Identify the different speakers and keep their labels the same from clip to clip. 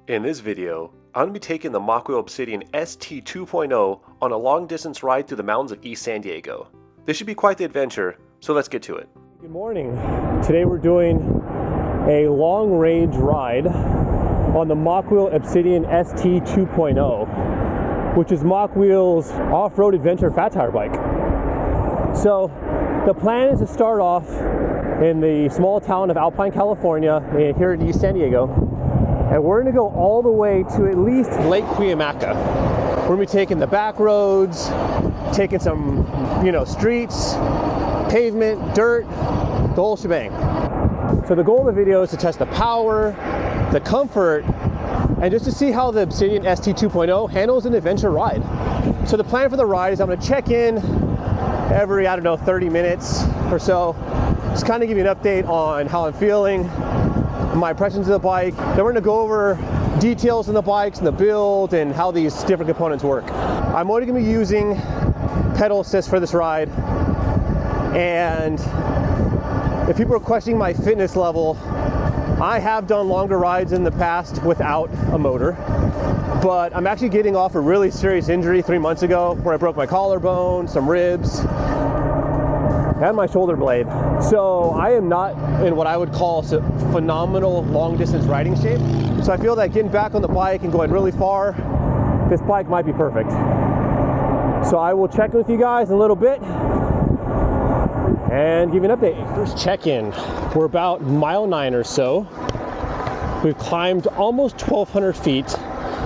Speaker 1: In this video, I'm going to be taking the Mokwheel Obsidian ST 2.0 on a long distance ride through the mountains of East San Diego. This should be quite the adventure, so let's get to it.
Speaker 2: Good morning. Today we're doing a long range ride on the Mokwheel Obsidian ST 2.0, which is Mokwheel's off-road adventure fat tire bike. So the plan is to start off in the small town of Alpine, California, here in East San Diego. And we're gonna go all the way to at least Lake Cuyamaca. We're gonna be taking the back roads, taking some, streets, pavement, dirt, the whole shebang. So the goal of the video is to test the power, the comfort, and just to see how the Obsidian ST 2.0 handles an adventure ride. So the plan for the ride is I'm gonna check in every, 30 minutes or so. Just kind of give you an update on how I'm feeling, my impressions of the bike. Then we're gonna go over details in the bikes and the build and how these different components work. I'm only gonna be using pedal assist for this ride. And if people are questioning my fitness level, I have done longer rides in the past without a motor, but I'm actually getting off a really serious injury 3 months ago where I broke my collarbone, some ribs, and my shoulder blade. So I am not in what I would call phenomenal long distance riding shape. So I feel that getting back on the bike and going really far, this bike might be perfect. So I will check in with you guys in a little bit and give you an update. First check-in, we're about mile 9 or so. We've climbed almost 1,200 feet.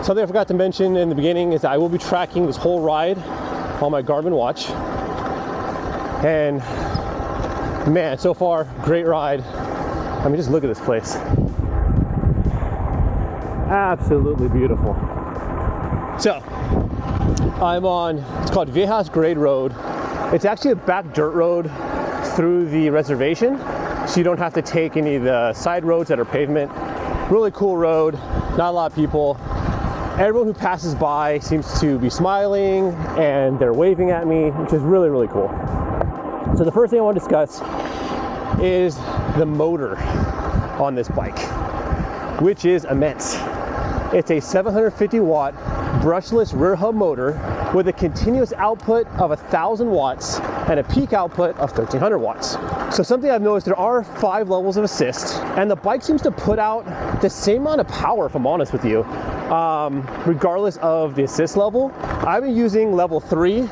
Speaker 2: Something I forgot to mention in the beginning is that I will be tracking this whole ride on my Garmin watch. And man, so far, great ride. I mean, just look at this place. Absolutely beautiful. So, I'm on, it's called Viejas Grade Road. It's actually a back dirt road through the reservation, so you don't have to take any of the side roads that are pavement. Really cool road, not a lot of people. Everyone who passes by seems to be smiling and they're waving at me, which is really, really cool. So the first thing I want to discuss is the motor on this bike, which is immense. It's a 750 watt brushless rear hub motor with a continuous output of 1,000 watts and a peak output of 1,300 watts. So something I've noticed, there are 5 levels of assist, and the bike seems to put out the same amount of power, if I'm honest with you, regardless of the assist level. I've been using level 3,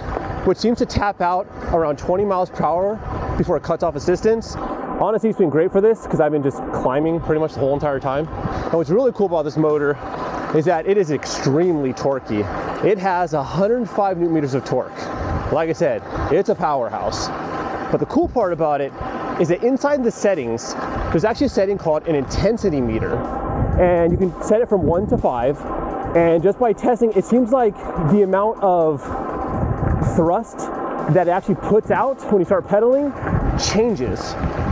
Speaker 2: which seems to tap out around 20 miles per hour before it cuts off assistance. Honestly, it's been great for this because I've been just climbing pretty much the whole entire time. And what's really cool about this motor is that it is extremely torquey. It has 105 newton meters of torque. Like I said, it's a powerhouse. But the cool part about it is that inside the settings, there's actually a setting called an intensity meter. And you can set it from 1 to 5. And just by testing, it seems like the amount of thrust that it actually puts out when you start pedaling changes.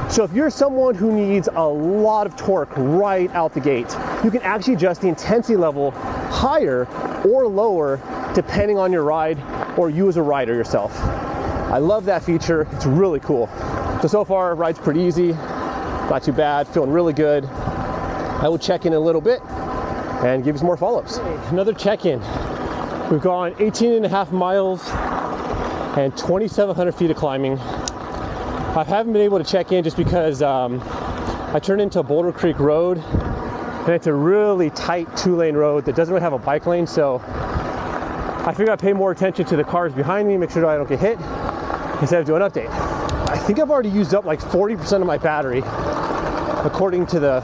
Speaker 2: So if you're someone who needs a lot of torque right out the gate, you can actually adjust the intensity level higher or lower depending on your ride or you as a rider yourself. I love that feature. It's really cool. So far, ride's pretty easy, not too bad, feeling really good. I will check in a little bit and give you some more follow-ups. Another check-in. We've gone 18.5 miles and 2,700 feet of climbing. I haven't been able to check in just because I turned into Boulder Creek Road, and it's a really tight 2-lane road that doesn't really have a bike lane, so I figured I'd pay more attention to the cars behind me, make sure I don't get hit, instead of doing an update. I think I've already used up like 40% of my battery, according to the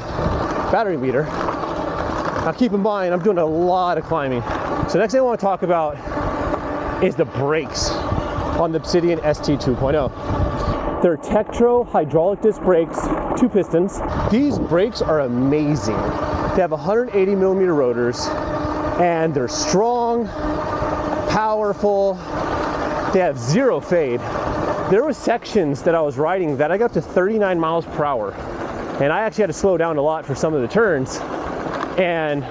Speaker 2: battery meter. Now keep in mind, I'm doing a lot of climbing. So next thing I want to talk about is the brakes on the Obsidian ST 2.0. They're Tektro hydraulic disc brakes, 2 pistons. These brakes are amazing. They have 180 millimeter rotors, and they're strong, powerful. They have 0 fade. There were sections that I was riding that I got up to 39 miles per hour, and I actually had to slow down a lot for some of the turns. And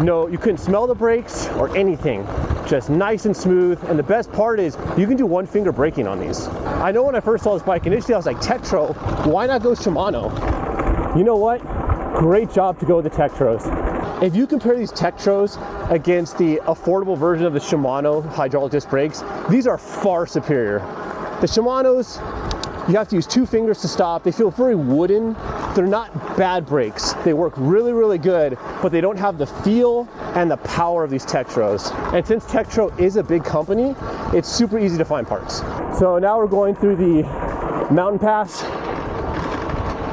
Speaker 2: no, you couldn't smell the brakes or anything. Just nice and smooth. And the best part is you can do 1-finger braking on these. I know when I first saw this bike initially, I was like, Tektro, why not go Shimano? You know what? Great job to go with the Tektros. If you compare these Tektros against the affordable version of the Shimano hydraulic disc brakes, these are far superior. The Shimanos, you have to use 2 fingers to stop. They feel very wooden. They're not bad brakes. They work really, really good, but they don't have the feel and the power of these Tektros. And since Tektro is a big company, it's super easy to find parts. So now we're going through the mountain pass.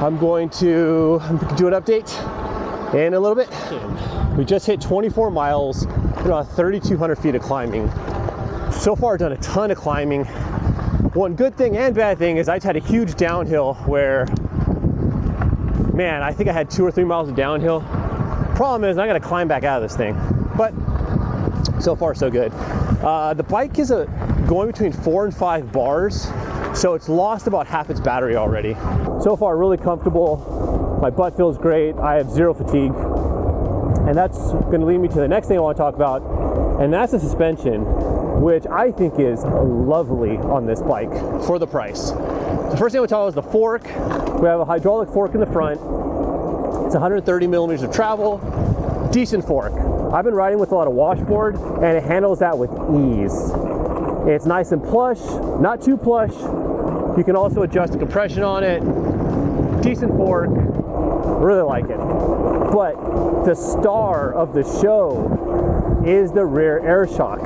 Speaker 2: I'm going to do an update in a little bit. We just hit 24 miles, about 3,200 feet of climbing. So far done a ton of climbing. One good thing and bad thing is I had a huge downhill where, man, I think I had 2 or 3 miles of downhill. Problem is I gotta climb back out of this thing, but so far so good. The bike is going between 4 and 5 bars, so it's lost about half its battery already. So far really comfortable. My butt feels great. I have 0 fatigue. And that's gonna lead me to the next thing I wanna talk about, and that's the suspension, which I think is lovely on this bike for the price. The first thing we'll talk about is the fork. We have a hydraulic fork in the front. It's 130 millimeters of travel, decent fork. I've been riding with a lot of washboard and it handles that with ease. It's nice and plush, not too plush. You can also adjust the compression on it. Decent fork, really like it. But the star of the show is the rear air shock.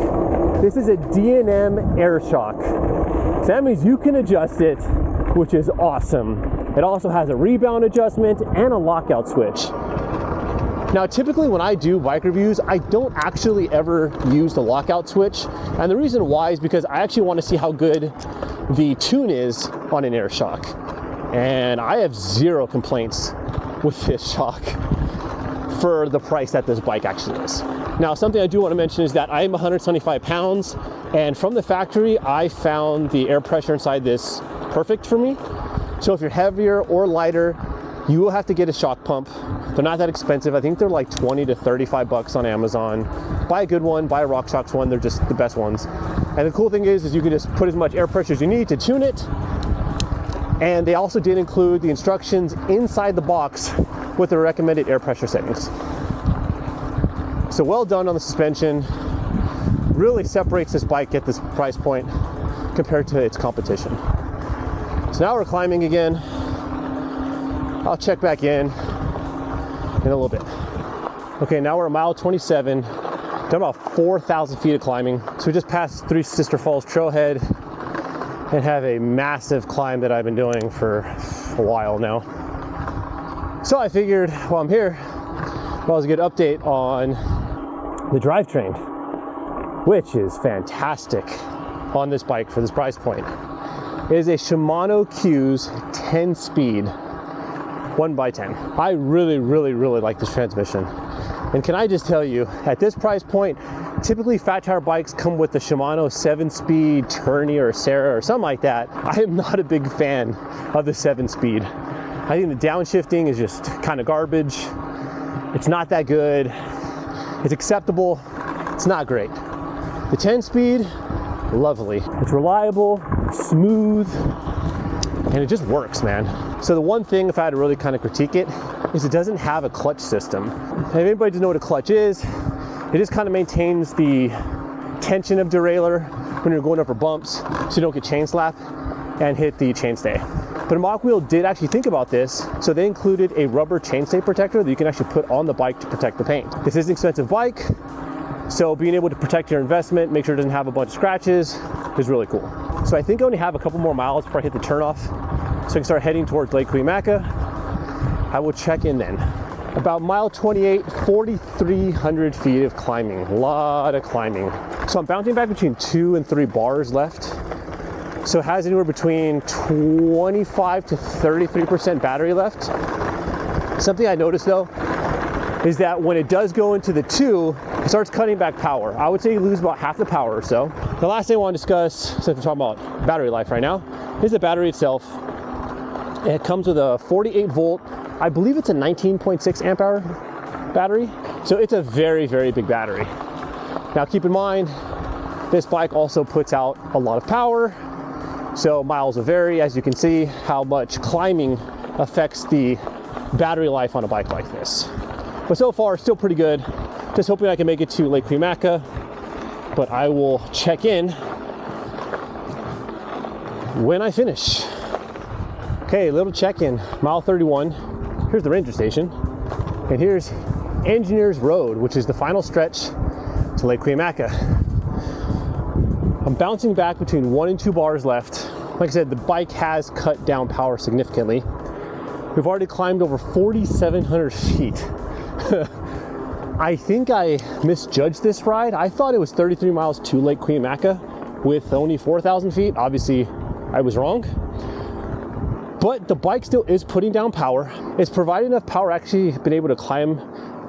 Speaker 2: This is a D&M air shock. So that means you can adjust it, which is awesome. It also has a rebound adjustment and a lockout switch. Now, typically when I do bike reviews, I don't actually ever use the lockout switch. And the reason why is because I actually want to see how good the tune is on an air shock. And I have 0 complaints with this shock for the price that this bike actually is. Now, something I do want to mention is that I am 175 pounds, and from the factory, I found the air pressure inside this perfect for me. So if you're heavier or lighter, you will have to get a shock pump. They're not that expensive. I think they're like 20 to 35 bucks on Amazon. Buy a good one, buy a RockShox one. They're just the best ones. And the cool thing is you can just put as much air pressure as you need to tune it. And they also did include the instructions inside the box with the recommended air pressure settings. So well done on the suspension. Really separates this bike at this price point compared to its competition. So now we're climbing again. I'll check back in a little bit. Okay, now we're at mile 27. Done about 4,000 feet of climbing. So we just passed Three Sister Falls Trailhead and have a massive climb that I've been doing for a while now. So I figured while I'm here, well, as a good update on the drivetrain, which is fantastic on this bike for this price point. It is a Shimano Q's 10-speed 1x10. I really like this transmission. And can I just tell you, at this price point, typically fat tire bikes come with the Shimano 7-speed Tourney or Sarah or something like that. I am not a big fan of the 7-speed. I think the downshifting is just kind of garbage. It's not that good. It's acceptable. It's not great. The 10-speed, lovely. It's reliable, smooth, and it just works, man. So the one thing, if I had to really kind of critique it, is it doesn't have a clutch system. If anybody doesn't know what a clutch is, it just kind of maintains the tension of derailleur when you're going over bumps so you don't get chain slap and hit the chainstay. But Mokwheel did actually think about this, so they included a rubber chainstay protector that you can actually put on the bike to protect the paint. This is an expensive bike, so being able to protect your investment, make sure it doesn't have a bunch of scratches, is really cool. So I think I only have a couple more miles before I hit the turnoff, so I can start heading towards Lake Cuyamaca. I will check in then. About mile 28, 4,300 feet of climbing, a lot of climbing. So I'm bouncing back between 2 and 3 bars left. So it has anywhere between 25 to 33% battery left. Something I noticed though, is that when it does go into the 2, it starts cutting back power. I would say you lose about half the power or so. The last thing I want to discuss, since we're talking about battery life right now, is the battery itself. It comes with a 48 volt, I believe it's a 19.6 amp hour battery. So it's a very big battery. Now keep in mind, this bike also puts out a lot of power. So miles will vary, as you can see, how much climbing affects the battery life on a bike like this. But so far, still pretty good. Just hoping I can make it to Lake Cuyamaca, but I will check in when I finish. Okay, little check-in, mile 31. Here's the ranger station, and here's Engineers Road, which is the final stretch to Lake Cuyamaca. I'm bouncing back between 1 and 2 bars left. Like I said, the bike has cut down power significantly. We've already climbed over 4,700 feet. I think I misjudged this ride. I thought it was 33 miles to Lake Cuyamaca with only 4,000 feet. Obviously, I was wrong. But the bike still is putting down power. It's providing enough power, actually been able to climb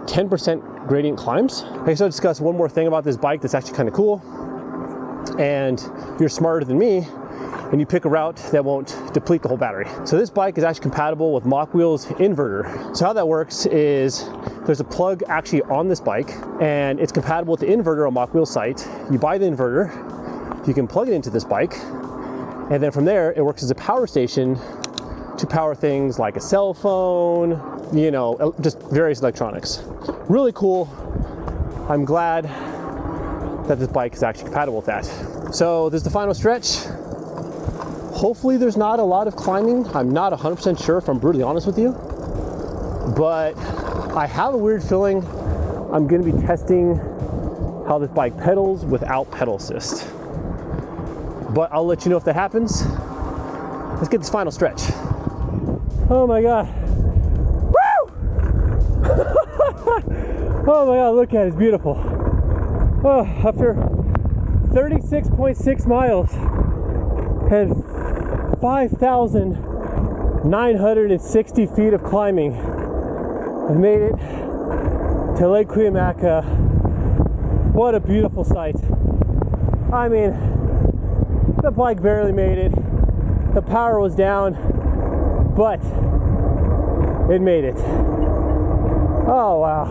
Speaker 2: 10% gradient climbs. I guess I'll discuss one more thing about this bike that's actually kind of cool. And if you're smarter than me, and you pick a route that won't deplete the whole battery. So this bike is actually compatible with Mokwheel's Inverter. So how that works is there's a plug actually on this bike, and it's compatible with the inverter on Mokwheel's site. You buy the inverter, you can plug it into this bike, and then from there, it works as a power station to power things like a cell phone, you know, just various electronics. Really cool. I'm glad that this bike is actually compatible with that. So this is the final stretch. Hopefully there's not a lot of climbing. I'm not 100% sure, if I'm brutally honest with you, but I have a weird feeling I'm gonna be testing how this bike pedals without pedal assist. But I'll let you know if that happens. Let's get this final stretch. Oh my God. Woo! Oh my God, look at it, it's beautiful. Oh, after 36.6 miles and 5,960 feet of climbing, I've made it to Lake Cuyamaca. What a beautiful sight. I mean, the bike barely made it. The power was down, but it made it. Oh, wow.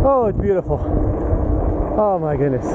Speaker 2: Oh, it's beautiful. Oh my goodness.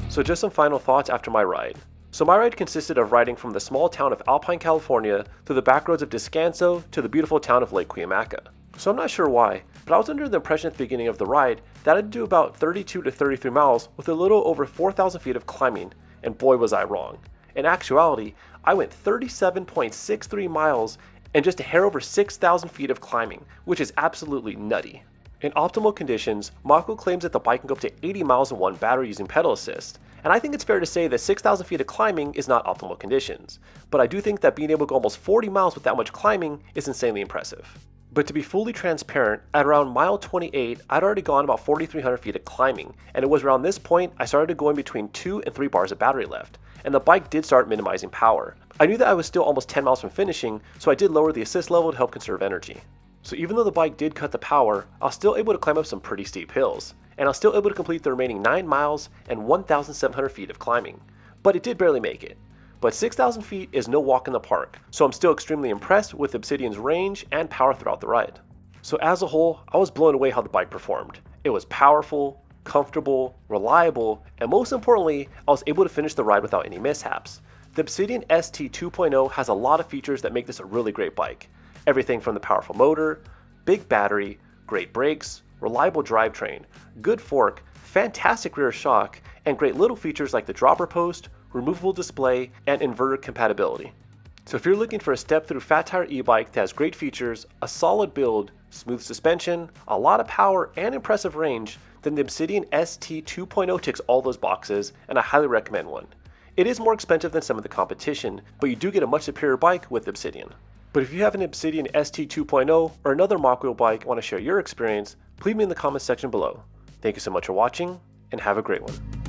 Speaker 1: So just some final thoughts after my ride. So my ride consisted of riding from the small town of Alpine, California through the back roads of Descanso to the beautiful town of Lake Cuyamaca. So I'm not sure why, but I was under the impression at the beginning of the ride that I'd do about 32 to 33 miles with a little over 4,000 feet of climbing, and boy was I wrong. In actuality, I went 37.63 miles and just a hair over 6,000 feet of climbing, which is absolutely nutty. In optimal conditions, Mokwheel claims that the bike can go up to 80 miles in one battery using pedal assist, and I think it's fair to say that 6,000 feet of climbing is not optimal conditions, but I do think that being able to go almost 40 miles with that much climbing is insanely impressive. But to be fully transparent, at around mile 28, I'd already gone about 4,300 feet of climbing, and it was around this point I started going between 2 and 3 bars of battery left, and the bike did start minimizing power. I knew that I was still almost 10 miles from finishing, so I did lower the assist level to help conserve energy. So even though the bike did cut the power, I was still able to climb up some pretty steep hills, and I was still able to complete the remaining 9 miles and 1,700 feet of climbing. But it did barely make it. But 6,000 feet is no walk in the park, so I'm still extremely impressed with Obsidian's range and power throughout the ride. So as a whole, I was blown away how the bike performed. It was powerful, comfortable, reliable, and most importantly, I was able to finish the ride without any mishaps. The Obsidian ST 2.0 has a lot of features that make this a really great bike. Everything from the powerful motor, big battery, great brakes, reliable drivetrain, good fork, fantastic rear shock, and great little features like the dropper post, removable display, and inverter compatibility. So if you're looking for a step-through fat tire e-bike that has great features, a solid build, smooth suspension, a lot of power, and impressive range, then the Obsidian ST 2.0 ticks all those boxes, and I highly recommend one. It is more expensive than some of the competition, but you do get a much superior bike with Obsidian. But if you have an Obsidian ST 2.0 or another Mokwheel bike and want to share your experience, please leave me in the comments section below. Thank you so much for watching, and have a great one.